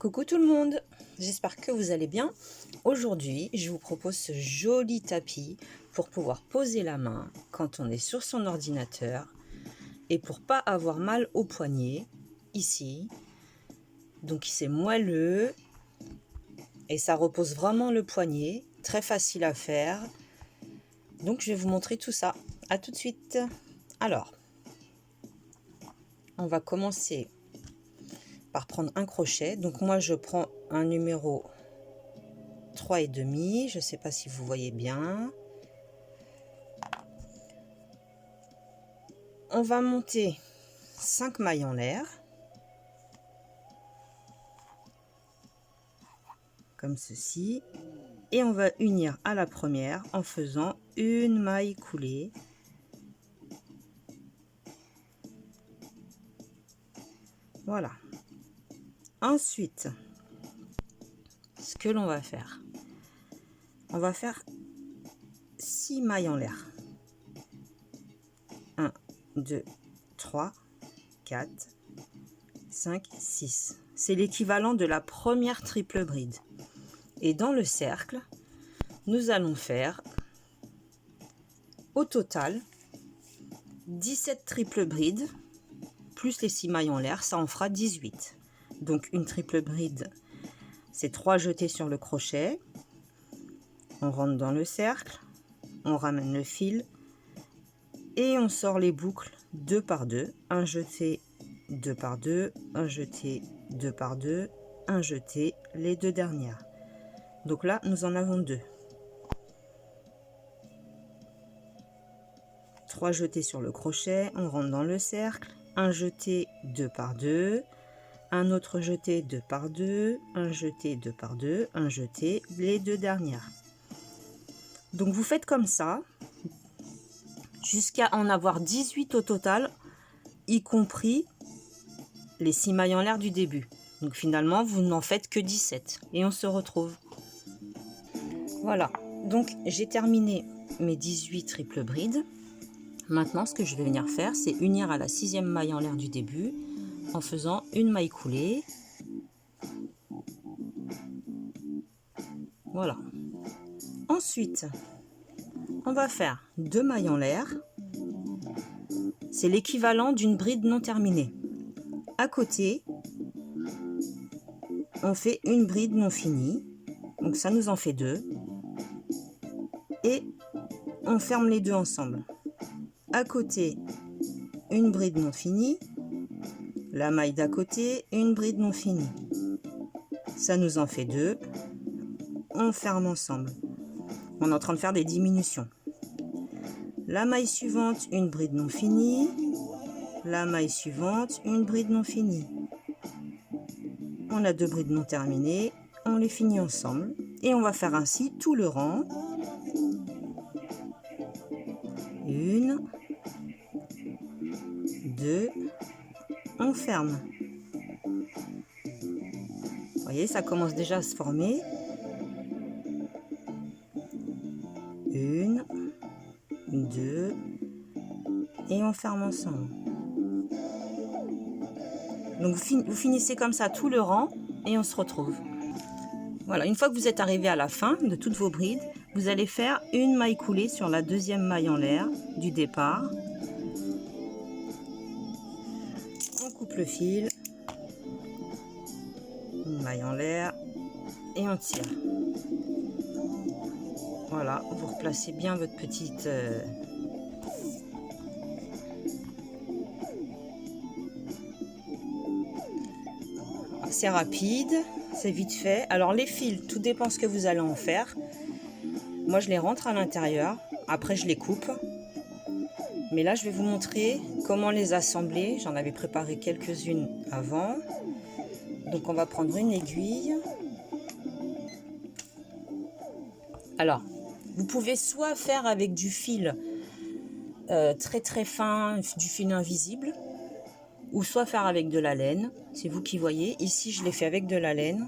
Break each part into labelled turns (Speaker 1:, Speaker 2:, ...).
Speaker 1: Coucou tout le monde, j'espère que vous allez bien. Aujourd'hui, je vous propose ce joli tapis pour pouvoir poser la main quand on est sur son ordinateur et pour pas avoir mal au poignet, ici. Donc c'est moelleux et ça repose vraiment le poignet, très facile à faire. Donc je vais vous montrer tout ça. À tout de suite. Alors, on va commencer par prendre un crochet. Donc moi je prends un numéro 3,5, je ne sais pas si vous voyez bien. On va monter 5 mailles en l'air, comme ceci, et on va unir à la première en faisant une maille coulée. Voilà. Ensuite, ce que l'on va faire, on va faire 6 mailles en l'air. 1, 2, 3, 4, 5, 6. C'est l'équivalent de la première triple bride. Et dans le cercle, nous allons faire au total 17 triples brides, plus les 6 mailles en l'air, ça en fera 18. Donc une triple bride, c'est 3 jetés sur le crochet. On rentre dans le cercle, on ramène le fil et on sort les boucles 2 par 2. Un jeté, 2 par 2, un jeté, 2 par 2, un jeté, les deux dernières. Donc là, nous en avons 2. 3 jetés sur le crochet, on rentre dans le cercle, un jeté 2 par 2, un autre jeté 2 par 2, un jeté 2 par 2, un jeté, les deux dernières. Donc vous faites comme ça, jusqu'à en avoir 18 au total, y compris les 6 mailles en l'air du début. Donc finalement, vous n'en faites que 17. Et on se retrouve. Voilà, donc j'ai terminé mes 18 triples brides. Maintenant, ce que je vais venir faire, c'est unir à la 6e maille en l'air du début en faisant une maille coulée. Voilà. Ensuite, on va faire 2 mailles en l'air. C'est l'équivalent d'une bride non terminée. À côté, on fait une bride non finie. Donc ça nous en fait 2. Et on ferme les deux ensemble. À côté, une bride non finie, la maille d'à côté, une bride non finie. Ça nous en fait 2. On ferme ensemble. On est en train de faire des diminutions. La maille suivante, une bride non finie. La maille suivante, une bride non finie. On a 2 brides non terminées. On les finit ensemble. Et on va faire ainsi tout le rang. 1, 2, on ferme. Vous voyez, ça commence déjà à se former. 1, 2, et on ferme ensemble. Donc vous finissez comme ça tout le rang et on se retrouve. Voilà, une fois que vous êtes arrivé à la fin de toutes vos brides, vous allez faire une maille coulée sur la 2e maille en l'air du départ. On coupe le fil, une maille en l'air et on tire. Voilà, vous replacez bien votre petite... C'est rapide, c'est vite fait. Alors les fils, tout dépend ce que vous allez en faire. Moi je les rentre à l'intérieur, après je les coupe. Mais là je vais vous montrer comment les assembler. J'en avais préparé quelques-unes avant. Donc on va prendre une aiguille. Alors, vous pouvez soit faire avec du fil très très fin, du fil invisible, ou soit faire avec de la laine. C'est vous qui voyez. Ici je l'ai fait avec de la laine.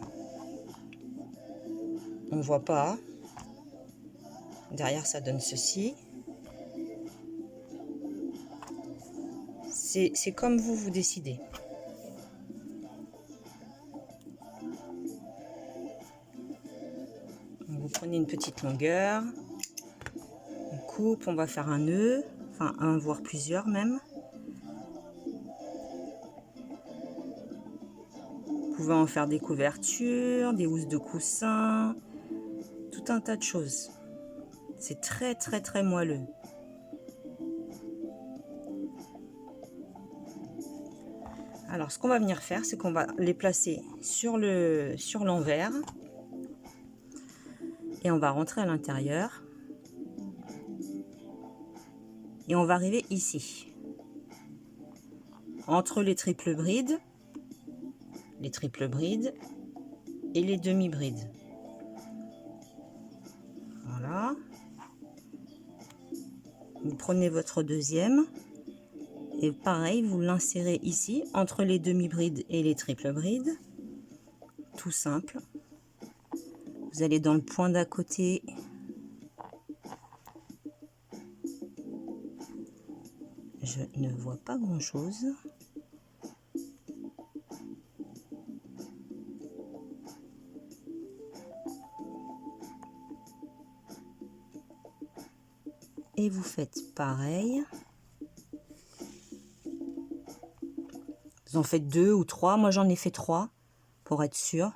Speaker 1: On ne voit pas. Derrière ça donne ceci. C'est comme vous décidez. Vous prenez une petite longueur, on coupe, on va faire un nœud, enfin un voire plusieurs même. Vous pouvez en faire des couvertures, des housses de coussin, tout un tas de choses. C'est très moelleux. Alors ce qu'on va venir faire, c'est qu'on va les placer sur l'envers et on va rentrer à l'intérieur et on va arriver ici entre les triples brides et les demi-brides. Voilà. Vous prenez votre deuxième et pareil, vous l'insérez ici entre les demi-brides et les triples brides. Tout simple. Vous allez dans le point d'à côté. Je ne vois pas grand-chose. Et vous faites pareil. Vous en faites 2 ou 3. Moi, j'en ai fait 3 pour être sûr.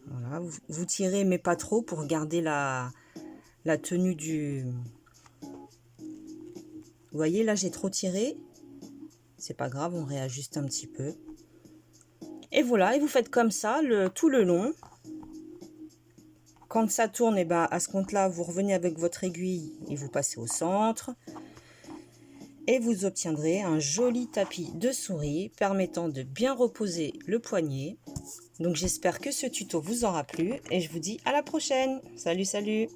Speaker 1: Voilà, vous tirez, mais pas trop pour garder la tenue du... Vous voyez, là, j'ai trop tiré. C'est pas grave, on réajuste un petit peu. Et voilà, et vous faites comme ça tout le long. Quand ça tourne, et ben, à ce compte-là, vous revenez avec votre aiguille et vous passez au centre. Et vous obtiendrez un joli tapis de souris permettant de bien reposer le poignet. Donc j'espère que ce tuto vous aura plu et je vous dis à la prochaine. Salut, salut!